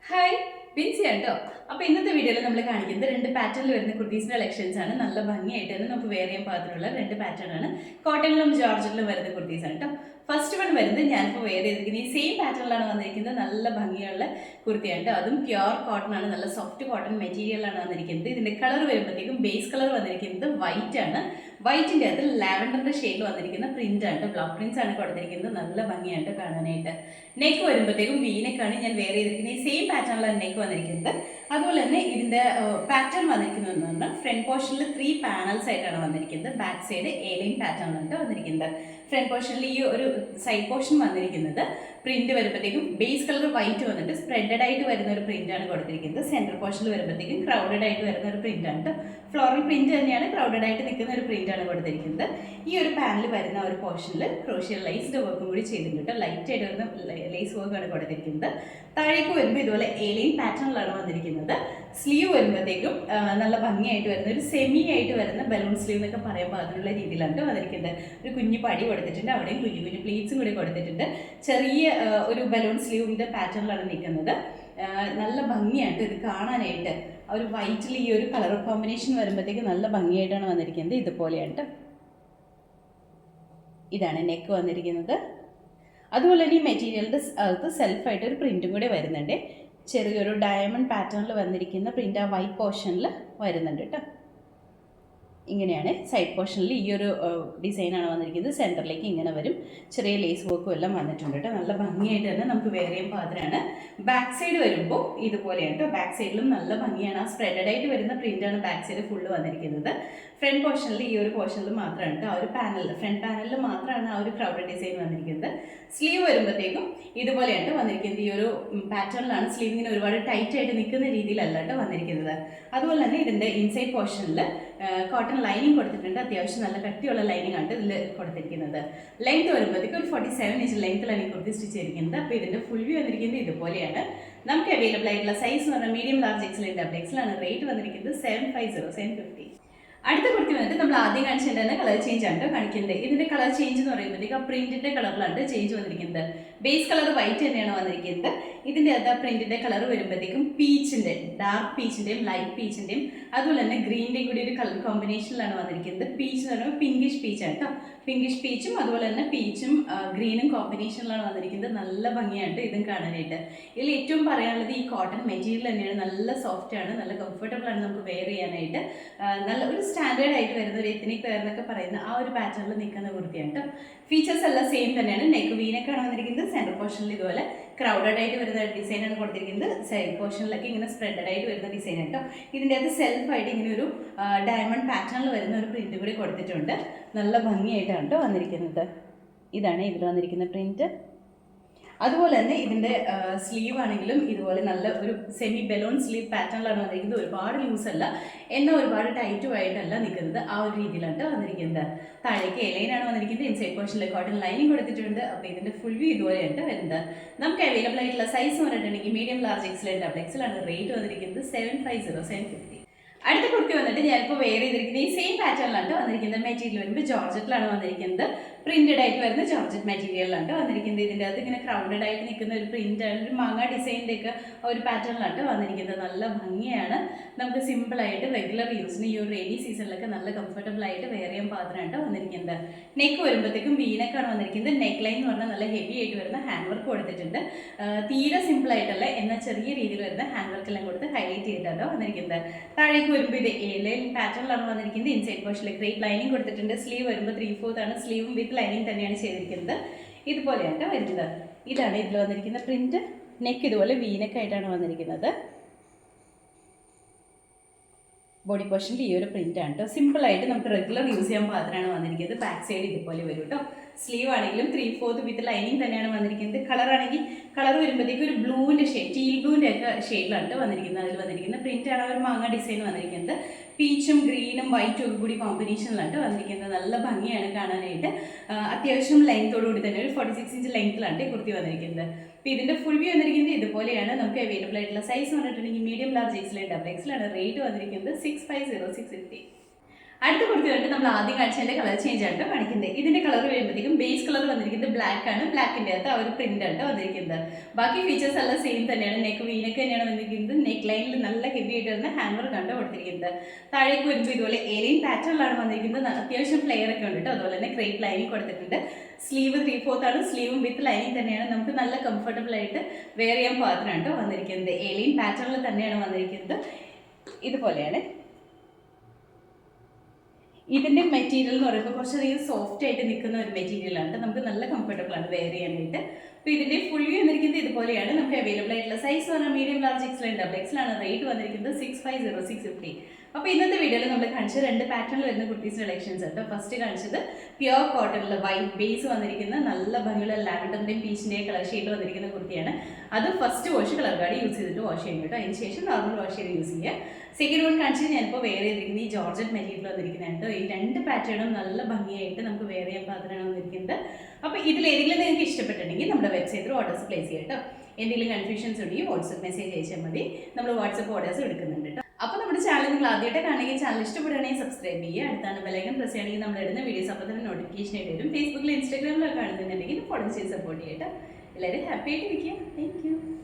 Hi Binsi കേട്ടോ. അപ്പോൾ ഇന്നത്തെ വീഡിയോയിൽ നമ്മൾ കാണിക്കുന്നത് രണ്ട് പാറ്റേണിൽ വരുന്ന കുർത്തീസിന്റെ കളക്ഷൻസ് ആണ്. നല്ല ഭംഗിയായിട്ട് തന്നെ നമുക്ക് വേറെ ചെയ്യാൻ പാകത്തിലുള്ള രണ്ട് പാറ്റേൺ ആണ്. കോട്ടണിലും ജോർജറ്റിലും വരുന്ന കുർത്തീസ് ആണ് കേട്ടോ. ഫസ്റ്റ് വൺ വരുന്നത് ഞാനിപ്പോൾ വേറെ ചെയ്തിരിക്കുന്നത് ഈ സെയിം പാറ്റേണിലാണ് വന്നിരിക്കുന്നത്. നല്ല ഭംഗിയുള്ള കുർത്തിയാണ് കേട്ടോ. അതും പ്യുവർ കോട്ടൺ ആണ്, നല്ല സോഫ്റ്റ് കോട്ടൺ മെറ്റീരിയലാണ് വന്നിരിക്കുന്നത്. ഇതിന്റെ കളർ വരുമ്പോഴത്തേക്കും ബേസ് കളർ വന്നിരിക്കുന്നത് വൈറ്റ് ആണ്. വൈറ്റിന്റെ അത് ലാവൻഡറിന്റെ ഷെയ്ഡിൽ വന്നിരിക്കുന്ന പ്രിന്റ് ആണ്, ബ്ലോക്ക് പ്രിന്റ്സ് ആണ് കൊടുത്തിരിക്കുന്നത്. നല്ല ഭംഗിയാണ് കാണാനായിട്ട്. നെക്ക് വരുമ്പോഴത്തേക്കും വീനെക്കാണ് ഞാൻ വേറെ ചെയ്തിരിക്കുന്നത്. ഈ സെയിം പാറ്റേണിലാണ് നെക്ക് വന്നിരിക്കുന്നത്. അതുപോലെ തന്നെ ഇതിന്റെ പാറ്റേൺ വന്നിരിക്കുന്നത് പറഞ്ഞാൽ ഫ്രണ്ട് പോർഷനിൽ 3 പാനൽസ് ആയിട്ടാണ് വന്നിരിക്കുന്നത്. ബാക്ക് സൈഡ് എലൈൻ പാറ്റേൺ ആണ് വന്നിരിക്കുന്നത്. ഫ്രണ്ട് പോർഷനിൽ ഈ ഒരു സൈഡ് പോർഷൻ വന്നിരിക്കുന്നത് പ്രിന്റ് വരുമ്പോഴത്തേക്കും ബേസ് കളർ വൈറ്റ് വന്നിട്ട് സ്പ്രെഡഡ് ആയിട്ട് വരുന്ന ഒരു പ്രിന്റ് ആണ് കൊടുത്തിരിക്കുന്നത്. സെന്റർ പോർഷനിൽ വരുമ്പോഴത്തേക്കും ക്രൗഡഡ് ആയിട്ട് വരുന്ന ഒരു പ്രിന്റ് ആണ്. ഫ്ലോറൽ പ്രിന്റ് തന്നെയാണ്, ക്രൗഡഡ് ആയിട്ട് നിൽക്കുന്ന ഒരു പ്രിന്റ് ആണ് കൊടുത്തിരിക്കുന്നത്. ഈ ഒരു പാനൽ വരുന്ന ഒരു പോർഷനിൽ ക്രോഷ്യൽ ലൈസ്ഡ് വർക്കും കൂടി ചെയ്തിട്ടുണ്ട്. ലൈറ്റ് ആയിട്ട് വരുന്ന ലേസ് വർക്കാണ് കൊടുത്തിരിക്കുന്നത്. താഴേക്ക് വരുമ്പോൾ ഇതുപോലെ ഏലിയൻ പാറ്റേണിലാണ് വന്നിരിക്കുന്നത്. സ്ലീവ് വരുമ്പോഴത്തേക്കും നല്ല ഭംഗിയായിട്ട് വരുന്ന ഒരു സെമി ആയിട്ട് വരുന്ന ബലൂൺ സ്ലീവ് എന്നൊക്കെ പറയുമ്പോൾ അതിനുള്ള രീതിയിലാണ് വന്നിരിക്കുന്നത്. ഒരു കുഞ്ഞു പടി കൊടുത്തിട്ടുണ്ട്, അവിടെയും കുഞ്ഞു കുഞ്ഞു പ്ലീറ്റ്സും കൂടി കൊടുത്തിട്ടുണ്ട്. ചെറിയ ഒരു ബലൂൺ സ്ലീവിന്റെ പാറ്റേണിലാണ് നിൽക്കുന്നത്. നല്ല ഭംഗിയായിട്ട് ഇത് കാണാനായിട്ട്. ഒരു വൈറ്റിൽ ഈ ഒരു കളർ കോമ്പിനേഷൻ വരുമ്പോഴത്തേക്ക് നല്ല ഭംഗിയായിട്ടാണ് വന്നിരിക്കുന്നത്. ഇതുപോലെയാണ്. ഇതാണ് നെക്ക് വന്നിരിക്കുന്നത്. അതുപോലെ തന്നെ ഈ മെറ്റീരിയലിൻ്റെ അകത്ത് സെൽഫായിട്ട് ഒരു പ്രിൻറ്റും കൂടി വരുന്നുണ്ട്. ചെറിയൊരു ഡയമണ്ട് പാറ്റേണിൽ വന്നിരിക്കുന്ന പ്രിൻ്റ് ആ വൈറ്റ് പോർഷനിൽ വരുന്നുണ്ട് കേട്ടോ. ഇങ്ങനെയാണ് സൈഡ് പോർഷനിൽ ഈ ഒരു ഡിസൈനാണ് വന്നിരിക്കുന്നത്. സെൻറ്ററിലേക്ക് ഇങ്ങനെ വരും. ചെറിയ ലേസ് വർക്കും എല്ലാം വന്നിട്ടുണ്ട് കേട്ടോ. നല്ല ഭംഗിയായിട്ട് തന്നെ നമുക്ക് വേറെ ചെയ്യാൻ പാത്രമാണ്. ബാക്ക് സൈഡ് വരുമ്പോൾ ഇതുപോലെയാണ് കേട്ടോ. ബാക്ക് സൈഡിലും നല്ല ഭംഗിയാണ്. ആ സ്പ്രെഡഡ് ആയിട്ട് വരുന്ന പ്രിൻ്റാണ് ബാക്ക് സൈഡ് ഫുള്ള് വന്നിരിക്കുന്നത്. ഫ്രണ്ട് പോർഷനിൽ ഈ ഒരു പോർഷനിൽ മാത്രമാണ് കേട്ടോ, ആ ഒരു പാനലിൽ ഫ്രണ്ട് പാനലിൽ മാത്രമാണ് ആ ഒരു ക്രൗഡഡ് ഡിസൈൻ വന്നിരിക്കുന്നത്. സ്ലീവ് വരുമ്പോഴത്തേക്കും ഇതുപോലെയാണ് വന്നിരിക്കുന്നത്. ഈ ഒരു പാറ്റേണിലാണ് സ്ലീവ് ഇങ്ങനെ ഒരുപാട് ടൈറ്റ് ആയിട്ട് നിൽക്കുന്ന രീതിയിലല്ല കേട്ടോ വന്നിരിക്കുന്നത്. അതുപോലെ തന്നെ ഇതിൻ്റെ ഇൻസൈഡ് പോർഷനിൽ കോട്ടൺ ലൈനിങ് കൊടുത്തിട്ടുണ്ട്. അത്യാവശ്യം നല്ല കട്ടിയുള്ള ലൈനിങ് ആണ് ഇതിൽ കൊടുത്തിരിക്കുന്നത്. ലെങ്ത് വരുമ്പോഴത്തേക്കും ഒരു 47 ഇഞ്ച് ലെങ്ത്തിലാണ് ഈ കുർത്തി സ്റ്റിച്ച് ചെയ്തിരിക്കുന്നത്. അപ്പോൾ ഇതിൻ്റെ ഫുൾ വ്യൂ വന്നിരിക്കുന്നത് ഇതുപോലെയാണ്. നമുക്ക് അവൈലബിൾ ആയിട്ടുള്ള സൈസ് എന്ന് പറഞ്ഞാൽ മീഡിയം ലാർജ് എക്സൽ ഡബിൾ എക്സലാണ്. റേറ്റ് വന്നിരിക്കുന്നത് 750. അടുത്ത കുർത്തി വന്നിട്ട് നമ്മൾ ആദ്യം കാണിച്ചതിൻ്റെ തന്നെ കളർ ചേഞ്ച് ആണ് കാണിക്കുന്നത്. ഇതിന്റെ കളർ ചേഞ്ച് എന്ന് പറയുമ്പോഴത്തേക്ക് ആ പ്രിന്റിന്റെ കളറിലാണ് ചേഞ്ച് വന്നിരിക്കുന്നത്. ബേസ് കളർ വൈറ്റ് തന്നെയാണ് വന്നിരിക്കുന്നത്. ഇതിന്റെ അത് പ്രിന്റിന്റെ കളർ വരുമ്പോഴത്തേക്കും പീച്ചിന്റെ, ഡാർക്ക് പീച്ചിന്റെയും ലൈറ്റ് പീച്ചിന്റെയും അതുപോലെ തന്നെ ഗ്രീനിന്റെയും കൂടി ഒരു കളർ കോമ്പിനേഷനിലാണ് വന്നിരിക്കുന്നത്. പീച്ച് എന്ന് പറയുമ്പോൾ പിങ്കിഷ് പീച്ചാണ് കേട്ടോ. പിങ്കിഷ് പീച്ചും അതുപോലെ തന്നെ പീച്ചും ഗ്രീനും കോമ്പിനേഷനിലാണ് വന്നിരിക്കുന്നത്. നല്ല ഭംഗിയായിട്ട് ഇതും കാണാനായിട്ട്. ഇതിൽ ഏറ്റവും പറയാനുള്ളത് ഈ കോട്ടൺ മെറ്റീരിയൽ തന്നെയാണ്. നല്ല സോഫ്റ്റ് ആണ്, നല്ല കംഫർട്ടബിൾ ആണ് നമുക്ക് വെയർ ചെയ്യാനായിട്ട്. നല്ല ഒരു സ്റ്റാൻഡേർഡ് ആയിട്ട് വരുന്ന ഒരു എത്നിക് വെയർ എന്നൊക്കെ പറയുന്ന ആ ഒരു പാറ്റേണിൽ നിൽക്കുന്ന കുർത്തിയാണ് കേട്ടോ. ഫീച്ചേഴ്സ് എല്ലാം സെയിം തന്നെയാണ്. നെക്ക് വീനൊക്കെയാണ് വന്നിരിക്കുന്നത്. സെൻറ്റർ പോർഷനിൽ ഇതുപോലെ ക്രൗഡഡ് ആയിട്ട് വരുന്ന ഡിസൈനാണ് കൊടുത്തിരിക്കുന്നത്. സൈഡ് പോർഷനിലൊക്കെ ഇങ്ങനെ സ്പ്രെഡഡ് ആയിട്ട് വരുന്ന ഡിസൈൻ കേട്ടോ. ഇതിൻ്റെ അകത്ത് സെൽഫായിട്ട് ഇങ്ങനെ ഒരു ഡയമണ്ട് പാറ്റേണിൽ വരുന്ന ഒരു പ്രിന്റ് കൂടി കൊടുത്തിട്ടുണ്ട്. നല്ല ഭംഗിയായിട്ടാണ് കേട്ടോ വന്നിരിക്കുന്നത്. ഇതാണ് ഇതിൽ വന്നിരിക്കുന്ന പ്രിന്റ്. അതുപോലെ തന്നെ ഇതിൻ്റെ സ്ലീവ് ആണെങ്കിലും ഇതുപോലെ നല്ല ഒരു സെമി ബലൂൺ സ്ലീവ് പാറ്റേണിലാണ് വന്നിരിക്കുന്നത്. ഒരുപാട് ലൂസ് അല്ല, എന്നാൽ ഒരുപാട് ടൈറ്റും ആയിട്ടല്ല നിൽക്കുന്നത്. ആ ഒരു രീതിയിലാണ് വന്നിരിക്കുന്നത്. താഴേക്ക് എലൈനാണ് വന്നിരിക്കുന്നത്. ഇൻസൈഡ് പോർഷനിൽ കോട്ടൺ ലൈനിങ് കൊടുത്തിട്ടുണ്ട്. അപ്പോൾ ഇതിൻ്റെ ഫുൾ വ്യൂ ഇതുപോലെയാണ് വരുന്നത്. നമുക്ക് അവൈലബിൾ ആയിട്ടുള്ള സൈസ് പറഞ്ഞിട്ടുണ്ടെങ്കിൽ മീഡിയം ലാർജ് എക്സൽ ഡബിൾ എക്സലാണ്. റേറ്റ് വന്നിരിക്കുന്നത് 750. അടുത്ത കുർത്തി വന്നിട്ട് ഞാനിപ്പോൾ വെയർ ചെയ്തിരിക്കുന്നത് ഈ സെയിം പാറ്റേണിലാണ് വന്നിരിക്കുന്നത്. മെറ്റീരിയൽ വരുമ്പോൾ ജോർജറ്റിലാണ് വന്നിരിക്കുന്നത്. പ്രിന്റഡ് ആയിട്ട് വരുന്ന ജോർജറ്റ് മെറ്റീരിയലാണ് വന്നിരിക്കുന്നത്. ഇതിൻ്റെ അകത്ത് ഇങ്ങനെ ക്രൗഡഡ് ആയിട്ട് നിൽക്കുന്ന ഒരു പ്രിന്റാണ്, ഒരു മാങ്ങ ഡിസൈനിൻ്റെ ഒക്കെ ഒരു പാറ്റേണിലാണ് വന്നിരിക്കുന്നത്. നല്ല ഭംഗിയാണ്. നമുക്ക് സിമ്പിളായിട്ട് റെഗുലർ യൂസിന് ഈ ഒരു റെയിനി സീസണിലൊക്കെ നല്ല കംഫർട്ടബിൾ ആയിട്ട് വെയർ ചെയ്യാൻ പാത്രമായിട്ട് വന്നിരിക്കുന്നത്. നെക്ക് വരുമ്പോഴത്തേക്കും വീനക്കാണ് വന്നിരിക്കുന്നത്. നെക്ക് ലൈൻ എന്ന് പറഞ്ഞാൽ നല്ല ഹെവി ആയിട്ട് വരുന്ന ഹാൻഡ് വർക്ക് കൊടുത്തിട്ടുണ്ട്. തീരെ സിമ്പിളായിട്ടല്ല, എന്നാൽ ചെറിയ രീതിയിൽ വരുന്ന ഹാൻഡ് വർക്ക് എല്ലാം കൊടുത്ത് ഹൈലൈറ്റ് ചെയ്തിട്ടാണ് വന്നിരിക്കുന്നത്. താഴേക്ക് വരുമ്പോൾ ഇത് എലൈൻ പാറ്റേണിലാണ് വന്നിരിക്കുന്നത്. ഇൻസൈഡ് പോർഷനിൽ ഗ്രേറ്റ് ലൈനിങ് കൊടുത്തിട്ടുണ്ട്. സ്ലീവ് വരുമ്പോൾ 3/4 ആണ്. സ്ലീവും വിത്ത് ലൈനിങ് തന്നെയാണ് ചെയ്തിരിക്കുന്നത്. ഇതുപോലെയാണ് വരുന്നത്. ഇതാണ് ഇതിൽ വന്നിരിക്കുന്ന പ്രിന്റ്. നെക്ക് ഇതുപോലെ വീനക്കായിട്ടാണ് വന്നിരിക്കുന്നത്. ബോഡി പോർഷനിൽ ഈ ഒരു പ്രിന്റ് ആണ് കേട്ടോ. സിമ്പിളായിട്ട് നമുക്ക് റെഗുലർ യൂസ് ചെയ്യാൻ പാത്രമാണ് വന്നിരിക്കുന്നത്. ബാക്ക് സൈഡ് ഇതുപോലെ വരും കേട്ടോ. സ്ലീവ് ആണെങ്കിലും 3/4 വിത്ത് ലൈനിങ് തന്നെയാണ് വന്നിരിക്കുന്നത്. കളർ ആണെങ്കിൽ കളർ വരുമ്പോഴത്തേക്ക് ഒരു ബ്ലൂവിൻ്റെ ഷെയ്ഡ്, ടീൽ ബ്ലൂവിൻ്റെ ഒക്കെ ഷെയ്ഡിലാണ് വന്നിരിക്കുന്നത്. അതിൽ വന്നിരിക്കുന്ന പ്രിന്റ് ആണ് ഒരു മാങ്ങ ഡിസൈൻ വന്നിരിക്കുന്നത്. പീച്ചും ഗ്രീനും വൈറ്റും ഒക്കെ കൂടി കോമ്പിനേഷനിലാണ് വന്നിരിക്കുന്നത്. നല്ല ഭംഗിയാണ് കാണാനായിട്ട്. അത്യാവശ്യം ലെങ്ത്തോടുകൂടി തന്നെ ഒരു 46 ഇഞ്ച് ലെങ്ത്തിലാണ് കുർത്തി വന്നിരിക്കുന്നത്. അപ്പോൾ ഇതിൻ്റെ ഫുൾ വ്യൂ വന്നിരിക്കുന്നത് ഇതുപോലെയാണ്. നമുക്ക് അവൈലബിൾ ആയിട്ടുള്ള സൈസ് പറഞ്ഞിട്ടുണ്ടെങ്കിൽ മീഡിയം ലാർജ് എക്സൽ ഡബിൾ എക്സലാണ്. റേറ്റ് വന്നിരിക്കുന്നത് 650. അടുത്ത കുർത്തി കണ്ടിട്ട് നമ്മൾ ആദ്യം കാണിച്ചതിന്റെ കളർ ചേഞ്ച് ആണ് കാണിക്കുന്നത്. ഇതിന്റെ കളർ വരുമ്പോഴത്തേക്കും ബേസ് കളർ വന്നിരിക്കുന്നത് ബ്ലാക്ക് ആണ്. ബ്ലാക്കിന്റെ അകത്ത് ആ ഒരു പ്രിന്റ് ആണ് വന്നിരിക്കുന്നത്. ബാക്കി ഫീച്ചേഴ്സ് എല്ലാം സെയിം തന്നെയാണ്. നെക്ക് വീനക്ക് തന്നെയാണ് വന്നിരിക്കുന്നത്. നെക്ക് ലൈനിൽ നല്ല ഹെവി ആയിട്ട് വരുന്ന ഹാൻഡ് കണ്ട് കൊടുത്തിരിക്കുന്നത്. താഴേക്ക് വരുമ്പോൾ ഇതുപോലെ ഏലിയൻ പാറ്റേണിലാണ് വന്നിരിക്കുന്നത്. അത്യാവശ്യം ഫ്ലെയർ ഒക്കെ ഉണ്ട് കേട്ടോ. അതുപോലെ തന്നെ ക്രേപ്പ് ലൈനിങ് കൊടുത്തിട്ടുണ്ട്. സ്ലീവ് 3/4 ആണ്. സ്ലീവും വിത്ത് ലൈനിങ് തന്നെയാണ്. നമുക്ക് നല്ല കംഫർട്ടബിൾ ആയിട്ട് വെയർ ചെയ്യാൻ പാകത്തിനാണ് കേട്ടോ വന്നിരിക്കുന്നത്. ഏലിയൻ പാറ്റേണിൽ തന്നെയാണ് വന്നിരിക്കുന്നത്. ഇതുപോലെയാണ് ഇതിന്റെ മെറ്റീരിയൽ എന്ന് പറയുമ്പോൾ കുറച്ചധികം സോഫ്റ്റ് ആയിട്ട് നിൽക്കുന്ന ഒരു മെറ്റീരിയലാണ്. നമുക്ക് നല്ല കംഫർട്ടബിൾ ആണ് വെയർ ചെയ്യാനായിട്ട്. അപ്പോൾ ഇതിന്റെ ഫുൾ വ്യൂ വന്നിരിക്കുന്നത് ഇതുപോലെയാണ്. നമുക്ക് അവൈലബിൾ ആയിട്ടുള്ള സൈസ് പറഞ്ഞാൽ medium, large, XL, double XL ആണ്. റേറ്റ് വന്നിരിക്കുന്നത് 650650. അപ്പോൾ ഇന്നത്തെ വീഡിയോയിൽ നമ്മൾ കാണിച്ച 2 പാറ്റേണിൽ വരുന്ന കുർത്തീസ് കളക്ഷൻസ് ഉണ്ട്. ഫസ്റ്റ് കാണിച്ചത് പ്യുവർ കോട്ടണിൽ വൈറ്റ് ബേസ് വന്നിരിക്കുന്ന നല്ല ഭംഗിയുള്ള ലാവൻഡറിന്റെയും പീച്ചിന്റെയും കളർ ഷെയ്ഡ് വന്നിരിക്കുന്ന കുർത്തിയാണ്. അത് first wash colour card use ചെയ്തിട്ട് വാഷ് ചെയ്യും കേട്ടോ. അതിന് ശേഷം നോർമൽ വാഷ് ചെയ്ത് യൂസ് ചെയ്യുക. സെക്കൻഡ് വൺ കാണിച്ചത് ഞാനിപ്പോൾ വെയർ ചെയ്തിരിക്കുന്ന ഈ ജോർജറ്റ് മെറ്റീരിയൽ വന്നിരിക്കുന്നത്. ഈ 2 പാറ്റേണും നല്ല ഭംഗിയായിട്ട് നമുക്ക് വെയർ ചെയ്യാൻ പാകത്തിനാണ് വന്നിരിക്കുന്നത്. അപ്പോൾ ഇതിലേതെങ്കിലും നിങ്ങൾക്ക് ഇഷ്ടപ്പെട്ടിട്ടുണ്ടെങ്കിൽ നമ്മുടെ വെബ്സൈറ്റിൽ ഓർഡേഴ്സ് പ്ലേസ് ചെയ്യാം കേട്ടോ. എന്തെങ്കിലും കൺഫ്യൂഷൻസ് ഉണ്ടെങ്കിൽ വാട്സപ്പ് മെസ്സേജ് അയച്ചാൽ മതി. നമ്മൾ വാട്സപ്പ് ഓർഡേഴ്സ് എടുക്കുന്നുണ്ട് കേട്ടോ. അപ്പോൾ നമ്മുടെ ചാനൽ നിങ്ങൾ ആദ്യമായിട്ട് കാണുകയും ചാനൽ ഇഷ്ടപ്പെടുകയാണെങ്കിൽ സബ്സ്ക്രൈബ് ചെയ്യുക. അടുത്താണ് ബെലൈക്കൺ പ്രസ് ചെയ്യുകയാണെങ്കിൽ നമ്മൾ ഇടുന്ന വീഡിയോസ് അപ്പോൾ തന്നെ നോട്ടിഫിക്കേഷൻ ആയിട്ട് വരും. ഫേസ്ബുക്കിൽ ഇൻസ്റ്റാഗ്രാമിലൊക്കെ കാണുന്നുണ്ടെങ്കിൽ ഫോളോ ചെയ്ത് സപ്പോർട്ട് ചെയ്യട്ടോ. എല്ലാവരും ഹാപ്പി ആയിട്ട് ഇരിക്കുക. Thank you.